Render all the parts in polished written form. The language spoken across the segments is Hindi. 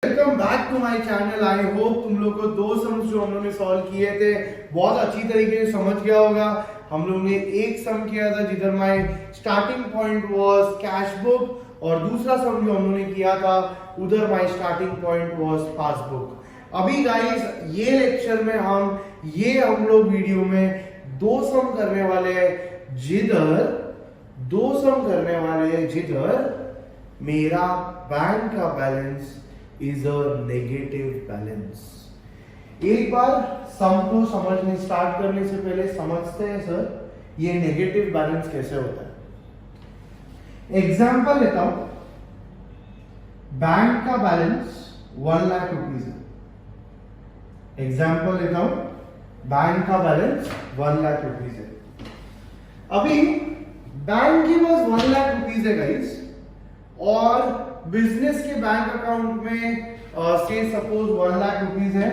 Welcome back to my channel. I hope तुम लोग को दो सम्स जो हम लोग ने सॉल्व किए थे बहुत अच्छी तरीके से समझ गया होगा। हम लोग ने एक सम किया था जिधर my starting point was cash book और दूसरा सम जो हम लोग ने किया था उधर my starting point was passbook. अभी गाइस ये लेक्चर में हम लोग वीडियो में दो सम करने वाले हैं जिधर मेरा बैंक का balance is a negative balance. एक बार सम को समझने स्टार्ट करने से पहले समझते हैं सर ये नेगेटिव बैलेंस कैसे होता है। एग्जांपल लेता हूं, बैंक का बैलेंस 1 लाख रुपीस है। एग्जांपल लेता हूं, बैंक का बैलेंस 1 लाख रुपीस है। अभी बैंक के पास 1 लाख रुपीस है गाइस और बिजनेस के बैंक अकाउंट में से सपोज 1 लाख रुपीस है।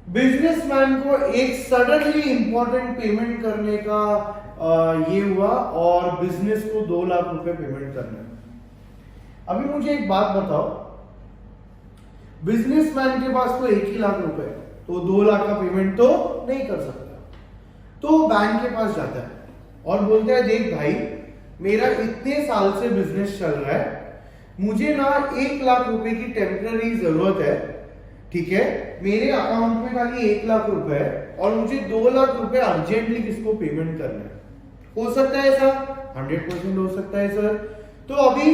बिजनेसमैन को एक सडनली इंपॉर्टेंट पेमेंट करने का ये हुआ और बिजनेस को 2 लाख रुपए पेमेंट करना है। अभी मुझे एक बात बताओ, बिजनेसमैन के पास तो 1 ही लाख रुपए है तो 2 लाख का पेमेंट तो नहीं कर सकता, तो बैंक के पास जाता है और बोलता है देख भाई मेरा इतने साल से बिजनेस चल रहा है, मुझे ना 1 लाख रुपए की टेम्पररी जरूरत है, ठीक है, मेरे अकाउंट में खाली 1 लाख रुपए है और मुझे 2 लाख रुपए अर्जेंटली किसको पेमेंट करना है। हो सकता है ऐसा? 100% हो सकता है सर। तो अभी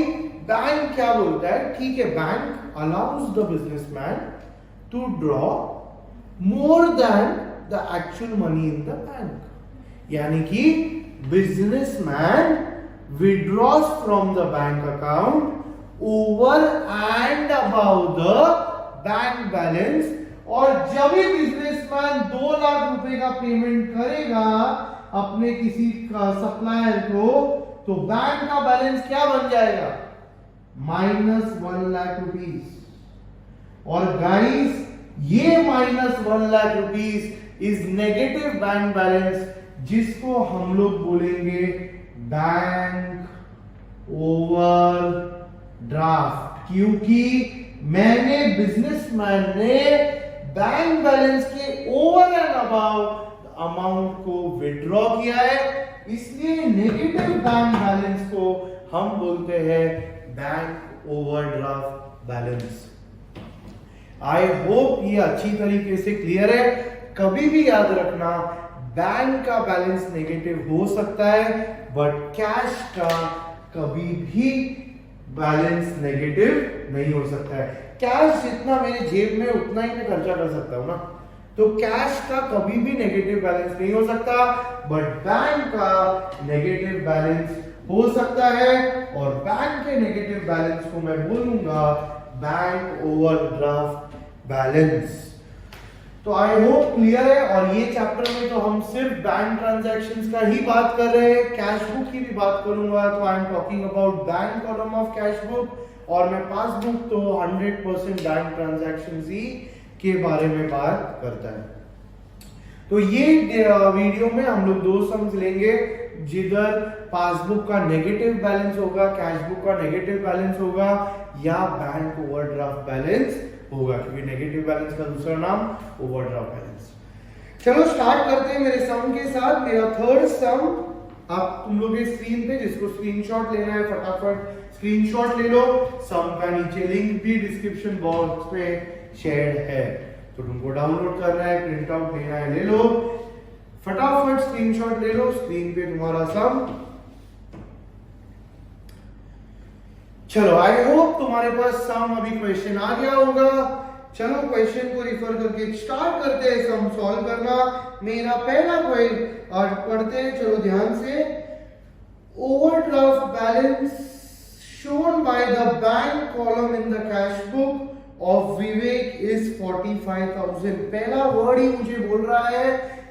बैंक क्या बोलता है, ठीक है, bank allows the businessman to draw more than the actual money in the bank, यानी कि businessman withdraws from the bank account over and above the bank balance. और जब भी बिजनेसमैन 2 लाख रुपए का पेमेंट करेगा अपने किसी का सप्लायर को तो बैंक का बैलेंस क्या बन जाएगा, -1 लाख रुपीस। और गाइस ये -1 lakh rupees is negative bank balance जिसको हम लोग बोलेंगे बैंक ओवरड्राफ्ट, क्योंकि मैंने बिजनेसमैन ने बैंक बैलेंस के ओवर एंड अबाव अमाउंट को विड्रॉ किया है, इसलिए नेगेटिव बैंक बैलेंस को हम बोलते हैं bank overdraft balance. I hope ये अच्छी तरीके से क्लियर है। कभी भी याद रखना बैंक का बैलेंस नेगेटिव हो सकता है बट कैश का कभी भी बैलेंस नेगेटिव नहीं हो सकता है। कैश जितना मेरे जेब में उतना ही मैं खर्चा कर सकता हूं ना, तो कैश का कभी भी नेगेटिव बैलेंस नहीं हो सकता, बट बैंक का नेगेटिव बैलेंस हो सकता है और बैंक के नेगेटिव बैलेंस को मैं बोलूंगा बैंक ओवरड्राफ्ट बैलेंस। तो आई होप क्लियर है। और ये चैप्टर में तो हम सिर्फ बैंक ट्रांजैक्शंस का ही बात कर रहे हैं, कैश बुक की भी बात करूंगा तो I am talking about bank column of cash book, और मैं पासबुक तो 100% बैंक ट्रांजैक्शंस ही के बारे में बात करता है। तो ये वीडियो में हम लोग 2 सम्स लेंगे जिधर पासबुक का नेगेटिव बैलेंस होगा, कैश बुक का नेगेटिव बैलेंस होगा या बैंक ओवरड्राफ्ट बैलेंस होगा, क्योंकि नेगेटिव बैलेंस का दूसरा नाम ओवरड्राफ्ट बैलेंस। चलो स्टार्ट करते हैं मेरे सम के साथ। मेरा थर्ड सम आप तुम लोग स्क्रीन पे, जिसको स्क्रीनशॉट लेना है फटाफट स्क्रीनशॉट ले लो। सम का नीचे लिंक भी डिस्क्रिप्शन बॉक्स पे शेयर है, तो तुमको डाउनलोड करना है, प्रिंट आउट लेना है, ले लो, फटाफट स्क्रीनशॉट ले लो। स्क्रीन पे तुम्हारा सम। चलो आई होप तुम्हारे पास सम अभी क्वेश्चन आ गया होगा। चलो क्वेश्चन को रिफर करके स्टार्ट करते हैं सम सॉल्व करना। मेरा पहला क्वेश्चन आज पढ़ते हैं, चलो ध्यान से। Overdraft balance shown by the bank column in the cash book of Vivek is 45,000। पहला वर्ड ही मुझे बोल रहा है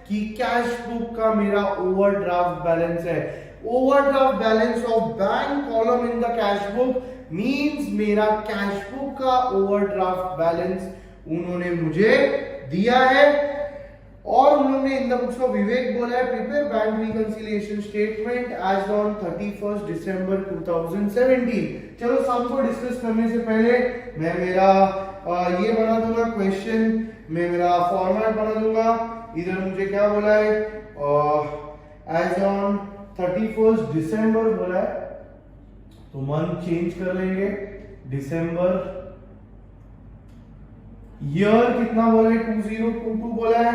कि कैश बुक का मेरा ओवरड्राफ्ट बैलेंस है। Overdraft balance of bank column in the cash book means मेरा कैश बुक का ओवरड्राफ्ट बैलेंस उन्होंने मुझे दिया है। और उन्होंने in the books of Vivek बोला है prepare bank reconciliation statement as on 31 December 2017। चलो सम को डिस्कस करने से पहले मैं मेरा ये बना दूंगा क्वेश्चन, मैं मेरा फॉर्मेट बना दूंगा। इधर मुझे क्या बोला है, एज ऑन 31 दिसंबर बोला है, तो मंथ चेंज कर लेंगे, दिसंबर। ईयर कितना बोला है, 2022 बोला है,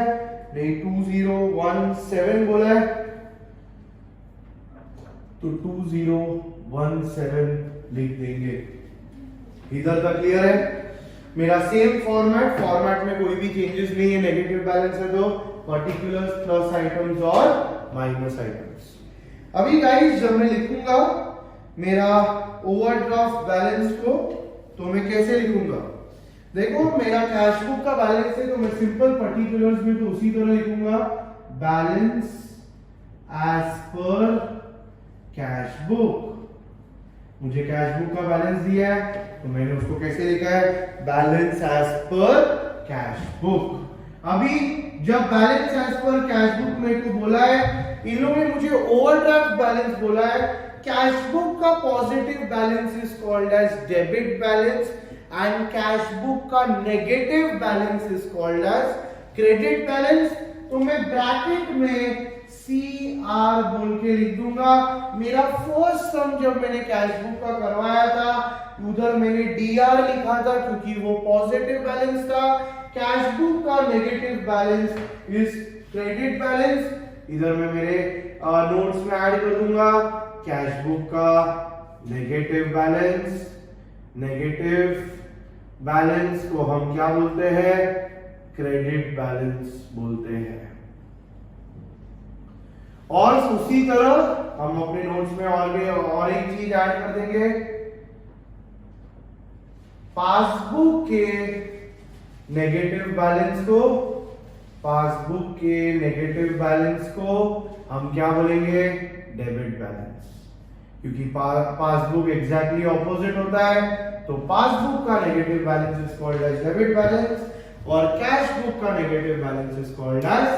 नहीं 2017 बोला है, तो 2017 लिख देंगे। इधर तक क्लियर है? मेरा सेम फॉर्मेट में कोई भी चेंजेस नहीं है, नेगेटिव बैलेंस है तो पर्टिकुलर्स प्लस आइटम्स और माइनस आइटम्स। अभी गाइस जब मैं लिखूंगा मेरा ओवरड्राफ्ट बैलेंस को, तो मैं कैसे लिखूंगा, देखो मेरा कैश बुक का बैलेंस है तो मैं सिंपल पर्टिकुलर्स में तो उसी तरह लिखूंगा, balance as per cash book. मुझे कैश बुक का बैलेंस दिया है तो मैंने उसको कैसे लिखा है, balance as per cash book. अभी जब balance as per cash book मेरे को बोला है, इन लोगों ने मुझे ओवरड्राफ्ट बैलेंस बोला है। कैश बुक का positive balance is called as debit balance and cash book का negative balance is called as credit balance. तो मैं ब्रैकेट में CR बोल के लिख दूंगा। मेरा फर्स्ट सम जब मैंने कैश बुक का करवाया था उधर मैंने DR लिखा था क्योंकि वो पॉजिटिव बैलेंस था। कैश बुक का negative balance is credit balance. इधर मैं मेरे नोट्स में ऐड कर दूंगा कैश बुक का नेगेटिव बैलेंस को हम क्या बोलते हैं, क्रेडिट बैलेंस बोलते हैं। और उसी तरह हम अपने नोट्स में और एक चीज ऐड कर देंगे, पासबुक के नेगेटिव बैलेंस को हम क्या बोलेंगे, डेबिट बैलेंस, क्योंकि पासबुक एग्जैक्टली ऑपोजिट होता है। तो पासबुक का negative balance is called as debit balance और कैश बुक का negative balance is called as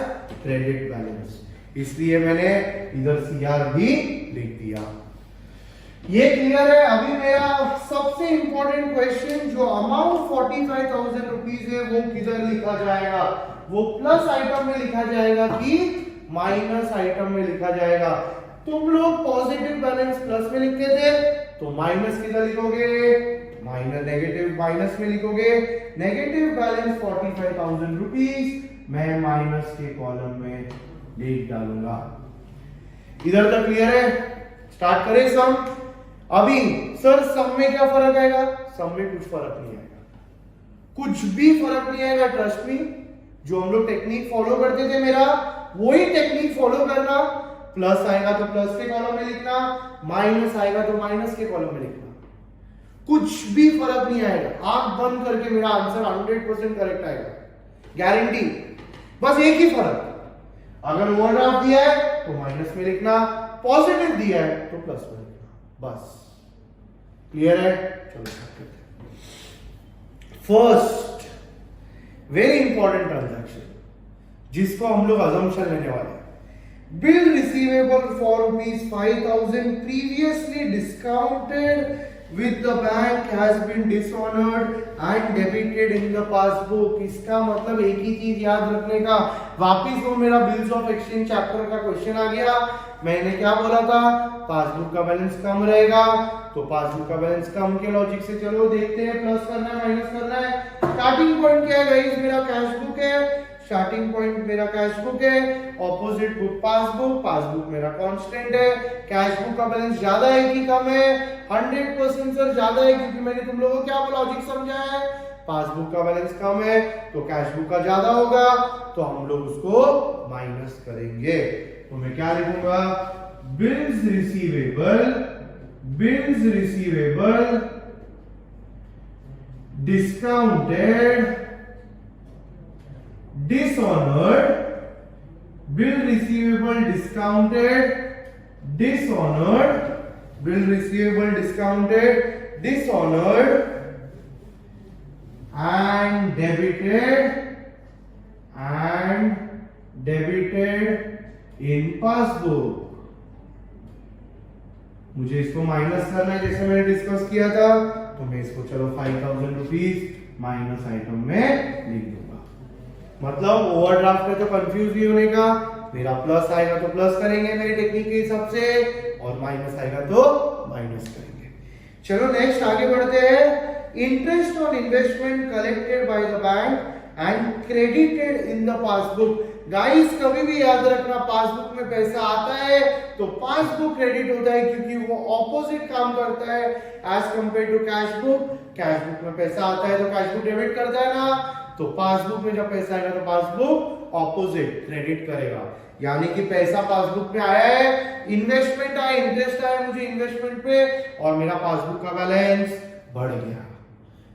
credit balance. इसलिए मैंने इधर CR भी लिख दिया। ये क्लियर है? अभी मेरा सबसे इंपॉर्टेंट क्वेश्चन, जो अमाउंट 45,000 रुपीज है वो किधर लिखा जाएगा, वो प्लस आइटम में लिखा जाएगा कि माइनस आइटम में लिखा जाएगा। तुम लोग पॉजिटिव बैलेंस प्लस में लिखते थे तो माइनस किधर लिखोगे, नेगेटिव माइनस में लिखोगे। नेगेटिव बैलेंस 45,000 रुपीज मैं माइनस के कॉलम में लिख डालूंगा। इधर तक क्लियर है? स्टार्ट करें सम। अभी सर सम में क्या फर्क आएगा, सम में कुछ फर्क नहीं आएगा, कुछ भी फर्क नहीं आएगा। ट्रस्ट मी, जो हम लोग टेक्निक फॉलो करते थे मेरा वही टेक्निक फॉलो करना। प्लस आएगा तो प्लस के कॉलम में लिखना, माइनस आएगा तो माइनस के कॉलम में लिखना, कुछ भी फर्क नहीं आएगा। आंख बंद करके मेरा आंसर 100% करेक्ट आएगा, गारंटी। बस एक ही फर्क, अगर ओवरड्राफ्ट दिया है तो माइनस में लिखना, पॉजिटिव दिया है तो प्लस में लिखना, बस। क्लियर है? चलो स्टार्ट करते हैं। फर्स्ट वेरी इंपॉर्टेंट ट्रांजैक्शन जिसको हम लोग अजम्पशन लेने वाले हैं, bill receivable for ₹5,000 previously discounted with the bank has been dishonored and debited in the passbook। इसका मतलब एक ही चीज याद रखने का, वापिस वो मेरा बिल्स ऑफ एक्सचेंज चैप्टर का क्वेश्चन आ गया। मैंने क्या बोला था, पासबुक का बैलेंस कम रहेगा, तो पासबुक का बैलेंस कम के लॉजिक से चलो देखते हैं, प्लस करना है माइनस करना है। स्टार्टिंग पॉइंट क्या है गाइस, मेरा कैश बुक है, स्टार्टिंग पॉइंट मेरा कैश बुक है, ऑपोजिट बुक पासबुक मेरा कांस्टेंट है। कैश बुक का बैलेंस ज्यादा है कि कम है, 100% सर ज्यादा है, क्योंकि मैंने तुम लोगों को क्या लॉजिक समझाया है, पासबुक का बैलेंस कम है तो कैश बुक का ज्यादा होगा, तो हम लोग उसको माइनस करेंगे। तो मैं क्या लिखूंगा, bills receivable discounted dishonored, bill receivable discounted dishonored, bill receivable discounted dishonored and debited debited in passbook. मुझे इसको माइनस करना है जैसे मैंने डिस्कस किया था, तो मैं इसको चलो 5000 रुपीज माइनस आइटम में लिख दूंगा। मतलब ओवरड्राफ्ट में तो कंफ्यूज नहीं होने का, मेरा प्लस आएगा तो प्लस करेंगे मेरी टेक्निक के हिसाब से, और माइनस आएगा तो माइनस करेंगे। चलो नेक्स्ट आगे बढ़ते हैं। Interest on investment collected by the bank and credited in the passbook. Guys कभी भी याद रखना, पासबुक में पैसा आता है तो पासबुक क्रेडिट होता है, क्योंकि वो ऑपोजिट काम करता है as compare to cash book. Cash book में पैसा आता है तो कैश बुक डेबिट करता है ना, तो पासबुक में जब पैसा आएगा तो पासबुक ऑपोजिट क्रेडिट करेगा। यानी कि पैसा पासबुक में आया है, इन्वेस्टमेंट आया, इंटरेस्ट आया मुझे इन्वेस्टमेंट पे, और मेरा पासबुक का बैलेंस बढ़ गया।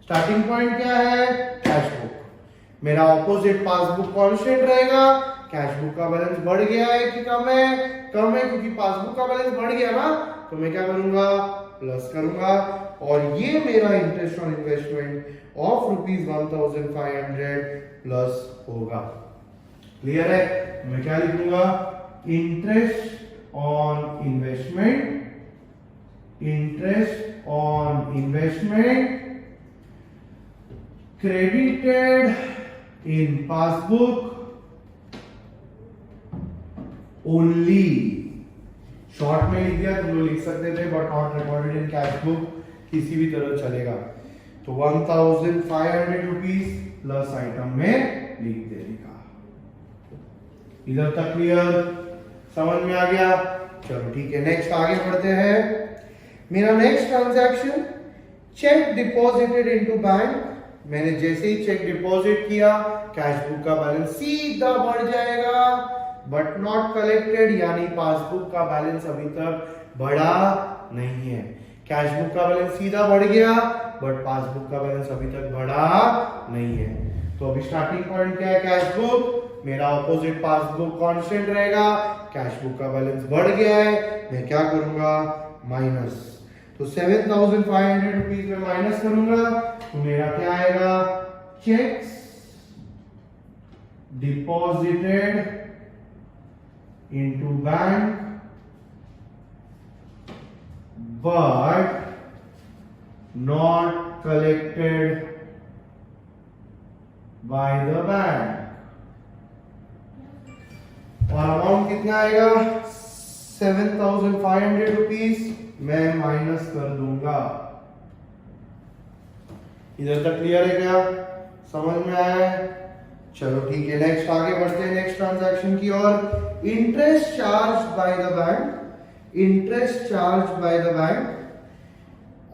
स्टार्टिंग पॉइंट क्या है? Cash book. मेरा ऑपोजिट पासबुक कांस्टेंट रहेगा, कैश बुक का बैलेंस बढ़ गया है कि कम है? कम है, क्योंकि पासबुक का बैलेंस बढ़ गया ना, तो मैं क्या करूंगा? प्लस करूंगा। और ये मेरा interest on investment of ₹1500 plus होगा। क्लियर है? मैं क्या लिखूंगा? Interest on investment, interest on investment credited in passbook only। Short में लिख दिया, तुम लोग लिख सकते थे, but not recorded in cash book, किसी भी तरह चलेगा। तो 1500 रुपीज प्लस आइटम में लिख देगा। इधर तक क्लियर? समझ में आ गया? चलो ठीक है, नेक्स्ट आगे बढ़ते हैं। मेरा next transaction, check deposited into bank. मैंने जैसे ही चेक डिपॉजिट किया, कैश बुक का बैलेंस सीधा बढ़ जाएगा, बट नॉट कलेक्टेड, यानी पासबुक का बैलेंस अभी तक बढ़ा नहीं है। कैश बुक का बैलेंस सीधा बढ़ गया, बट पासबुक का बैलेंस अभी तक बढ़ा नहीं है। तो अभी स्टार्टिंग पॉइंट क्या है? Cash book. मेरा ऑपोजिट पासबुक कांस्टेंट रहेगा, कैश बुक का बैलेंस बढ़ गया है, मैं क्या करूंगा? माइनस। तो 7500 रुपीज में माइनस करूंगा, तो मेरा क्या आएगा? Checks deposited into bank but not collected by the bank. और अमाउंट कितना आएगा? 7500 रुपीज मैं माइनस कर दूंगा। इधर तक क्लियर है क्या? समझ में आया है? चलो ठीक है, नेक्स्ट आगे बढ़ते हैं नेक्स्ट ट्रांजैक्शन की ओर। Interest charge by the bank, interest charge by the bank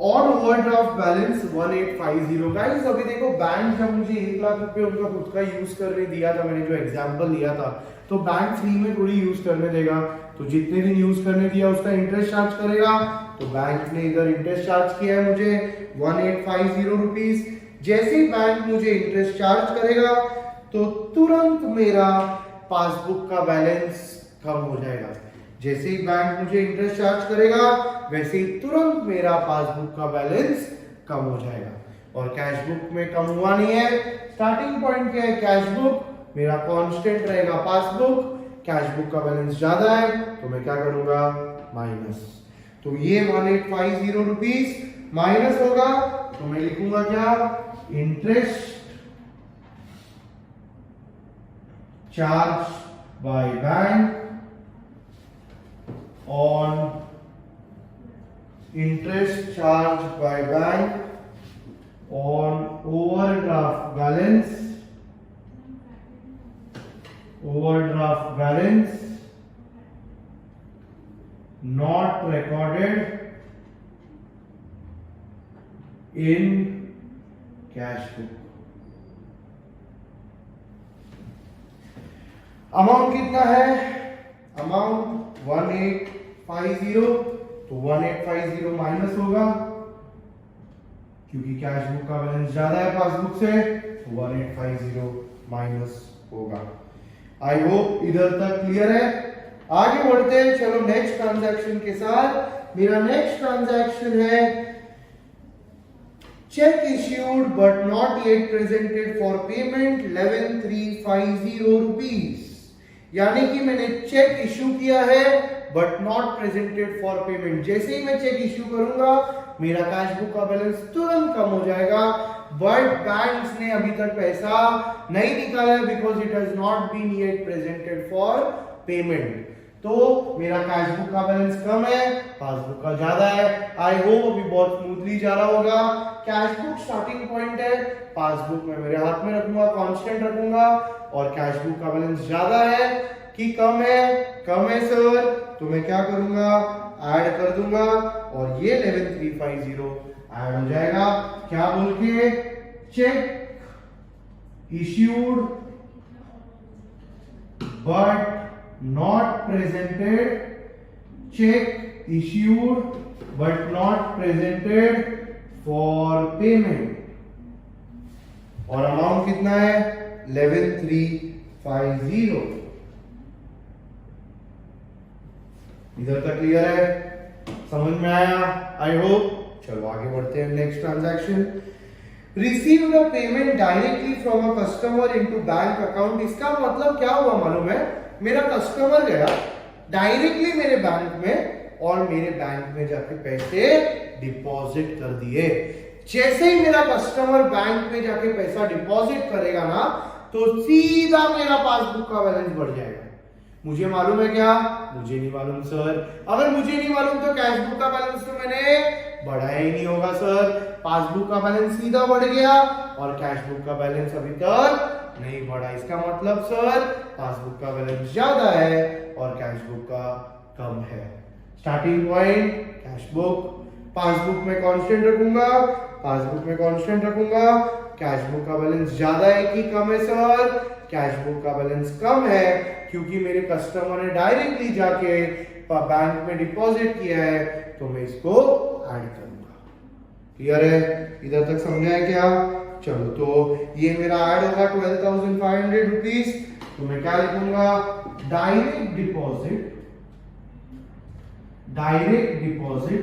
on overdraft balance 1850। Guys अभी देखो, बैंक जब मुझे 1 लाख रुपए उनका खुद का यूज करने दिया था, मैंने जो एग्जांपल लिया था, तो बैंक फ्री में थोड़ी यूज करने देगा। तो जितने दिन यूज करने दिया उसका इंटरेस्ट चार्ज करेगा। तो बैंक ने इधर इंटरेस्ट चार्ज किया है मुझे 1850 रुपीज। जैसे ही बैंक मुझे इंटरेस्ट चार्ज करेगा तो तुरंत मेरा पासबुक का बैलेंस कम हो जाएगा। जैसे ही बैंक मुझे इंटरेस्ट चार्ज करेगा वैसे ही तुरंत मेरा पासबुक का बैलेंस कम हो जाएगा। और कैश बुक में कम हुआ नहीं है। स्टार्टिंग पॉइंट क्या है? Cash book. मेरा कांस्टेंट रहेगा पासबुक, कैश बुक का बैलेंस ज्यादा है तो मैं क्या करूंगा? माइनस। तो ये 1850 रुपीज माइनस होगा, तो मैं लिखूंगा क्या? Interest charge by bank on interest charged by bank on overdraft balance not recorded in cash book। Amount कितना है? अमाउंट 1850, तो 1850 माइनस होगा क्योंकि कैश बुक का बैलेंस ज्यादा है पासबुक से, तो 1850 माइनस होगा। आई होप इधर तक क्लियर है। आगे बढ़ते हैं, चलो नेक्स्ट ट्रांजैक्शन के साथ। मेरा नेक्स्ट ट्रांजैक्शन है check issued but not yet presented for payment 11350 rupees. यानी कि मैंने चेक इश्यू किया है but not presented for payment. जैसे ही मैं चेक इश्यू करूंगा मेरा कैश बुक का बैलेंस तुरंत कम हो जाएगा, बट बैंक्स ने अभी तक पैसा नहीं निकाला because it has not been yet presented for payment. तो मेरा कैश बुक का बैलेंस कम है, पासबुक का ज्यादा है। आई होप अभी बहुत स्मूथली जा रहा होगा। कैश बुक स्टार्टिंग पॉइंट है, पासबुक मैं मेरे हाथ में रखूंगा, कांस्टेंट रखूंगा, और कैश बुक का बैलेंस ज्यादा है कि कम है? कम है सर, तो मैं क्या करूंगा, ऐड कर दूंगा और ये 11350 ऐड हो जाएगा। क्या बोल के? Check issued but not presented, check issued but not presented for payment, और अमाउंट कितना है? 11350। इधर तक क्लियर है? समझ में आया? I hope. चलो आगे बढ़ते हैं। Next transaction, receive the payment directly from a customer into bank account. इसका मतलब क्या हुआ मालूम है? मेरा कस्टमर गया डायरेक्टली मेरे बैंक में और मेरे बैंक में जाके पैसे डिपॉजिट कर दिए। जैसे ही मेरा कस्टमर बैंक में जाके पैसा डिपॉजिट करेगा ना, तो सीधा मेरा पासबुक का बैलेंस बढ़ जाएगा। मुझे मालूम है क्या? मुझे नहीं मालूम सर। अगर मुझे नहीं मालूम तो कैश बुक का बैलेंस तो मैंने बढ़ाया ही नहीं होगा सर। पासबुक का बैलेंस सीधा बढ़ गया और कैश बुक का बैलेंस अभी तक नहीं बढ़ा। इसका मतलब सर पासबुक का बैलेंस ज्यादा है और कैश बुक का कम है। Starting point cash book, passbook में कांस्टेंट रखूंगा, पासबुक में कांस्टेंट रखूंगा। कैश बुक का बैलेंस ज्यादा है कि कम है सर? कैश बुक का बैलेंस कम है क्योंकि मेरे कस्टमर ने डायरेक्टली जाके बैंक में डिपॉजिट किया है, तो मैं इसको ऐड करूंगा। क्लियर है? इधर तक समझा है क्या? चलो, तो ये मेरा ऐड होगा 12,500 रुपीज। तो मैं क्या लिखूंगा? Direct deposit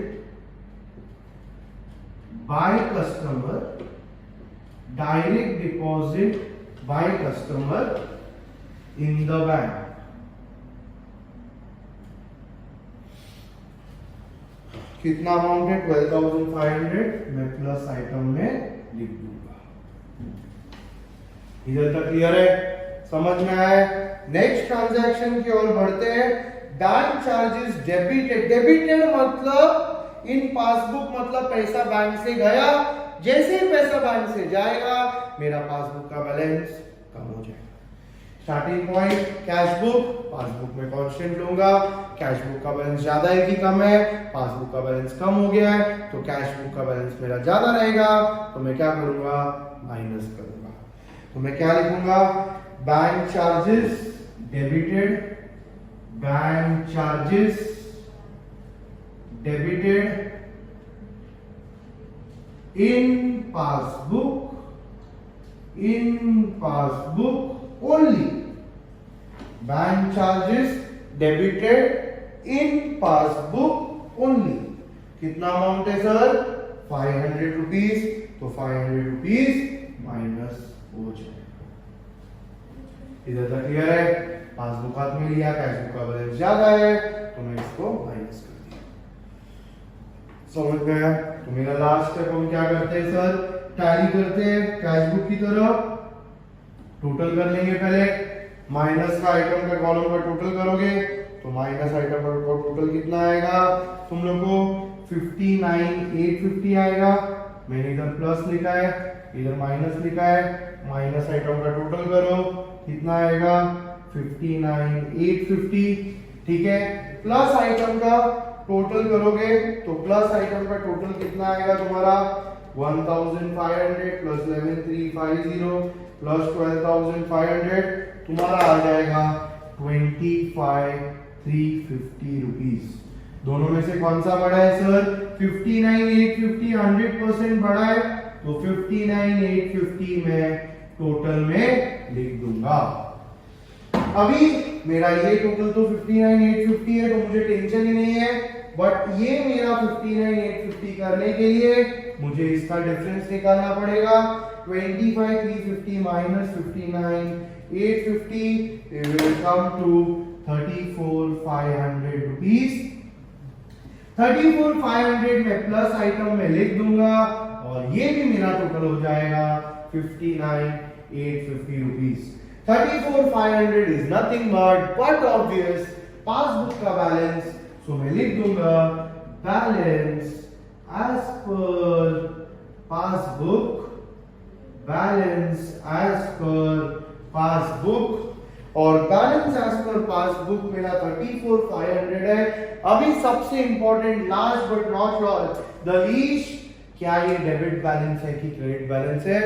by customer, direct deposit by customer in the bank. कितना अमाउंट है? 12,500। मैं प्लस आइटम में लिख दूंगा। इधर तक क्लियर है? समझ में आया? नेक्स्ट ट्रांजैक्शन की ओर बढ़ते हैं। Bank charges debited. डेबिटेड मतलब इन पासबुक, मतलब पैसा बैंक से गया, जैसे ही पैसा बैंक से जाएगा मेरा पासबुक का बैलेंस कम हो जाएगा। Starting point cash book, passbook में कांस्टेंट लूंगा। कैश बुक का बैलेंस ज्यादा है कि कम है? पासबुक का बैलेंस कम हो गया है, तो कैश बुक का बैलेंस मेरा ज्यादा रहेगा, तो मैं क्या करूंगा? माइनस करूंगा। तो मैं क्या लिखूंगा? Bank charges debited, bank charges debited in passbook only, bank charges debited in passbook only. कितना अमाउंट है सर? 500 रुपीज। तो 500 रुपीज माइनस हो जाएगा। इधर तक क्लियर है? पासबुक हाथ में लिया, कैश बुक का बैलेंस ज्यादा है, तो मैं इसको माइनस कर दिया। समझ में आया? तो मेरा लास्ट स्टेप हम क्या करते हैं सर? टैली करते हैं कैश बुक की तरफ। टोटल कर लेंगे पहले। माइनस का आइटम का कॉलम का टोटल करोगे तो माइनस आइटम का टोटल कितना आएगा तुम लोग को? 59,850 आएगा। मैंने इधर प्लस लिखा है, इधर माइनस लिखा है। माइनस आइटम का टोटल करो, कितना आएगा? 59,850। ठीक है, प्लस आइटम का टोटल करोगे तो प्लस आइटम का टोटल कितना आएगा तुम्हारा? 1,500 प्लस 11,350 प्लस 12,500 तुम्हारा आ जाएगा 25,350 रुपीज। दोनों में से कौन सा बड़ा है सर? 59,850 100% बड़ा है, तो 59,850 में टोटल में लिख दूंगा। अभी मेरा ये टोटल तो 59,850 है, तो मुझे टेंशन ही नहीं है, बट ये मेरा 59,850 करने के लिए मुझे इसका डिफरेंस निकालना पड़ेगा। 25,350 minus 59,850 850, it will come to 34,500 rupees. 34,500 में प्लस आइटम में लिख दूंगा और ये भी मेरा टोटल हो जाएगा 59,850 rupees. 34,500 is nothing but obvious passbook का बैलेंस, सो मैं लिख दूंगा balance as per passbook, balance as per passbook, और बैलेंस एज पर पासबुक मेरा 34,500 है। अभी सबसे important last but not the least, क्या ये डेबिट बैलेंस है कि क्रेडिट बैलेंस है?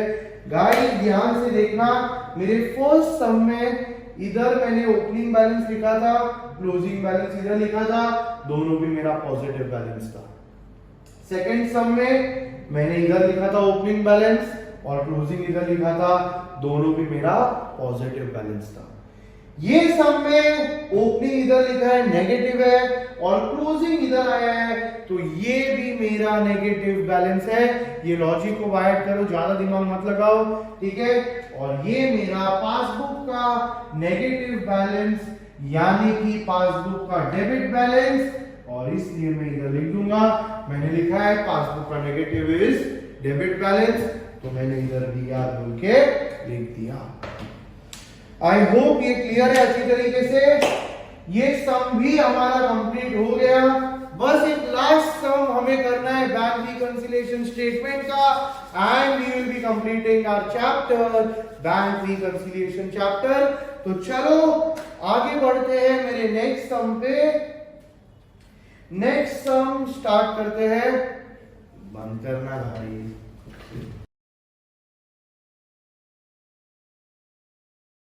गाइस ध्यान से देखना, मेरे फर्स्ट सम में इधर मैंने ओपनिंग बैलेंस लिखा था, क्लोजिंग बैलेंस इधर लिखा था, दोनों भी मेरा पॉजिटिव बैलेंस था। सेकंड सम में मैंने इधर लिखा था ओपनिंग बैलेंस और क्लोजिंग इधर लिखा था, दोनों भी मेरा पॉजिटिव बैलेंस था। ये सम में ओपनिंग इधर लिखा है नेगेटिव है और क्लोजिंग इधर आया है, तो ये भी मेरा नेगेटिव बैलेंस है। ये लॉजिक को बाहर करो, ज्यादा दिमाग मत लगाओ, ठीक है। और ये मेरा पासबुक का नेगेटिव बैलेंस यानी कि पासबुक का डेबिट बैलेंस, और इसलिए मैं इधर लिख दूंगा, मैंने लिखा है पासबुक का नेगेटिव इज डेबिट बैलेंस, तो मैंने इधर दिया बोल के लिख दिया। आई होप ये क्लियर है अच्छी तरीके से। ये सम भी हमारा कंप्लीट हो गया, बस एक लास्ट सम हमें करना है बैंक रिकंसिलिएशन स्टेटमेंट का, and we will be completing our chapter bank reconciliation chapter. तो चलो आगे बढ़ते हैं मेरे नेक्स्ट सम पे। नेक्स्ट सम स्टार्ट करते हैं, बंद करना भाई।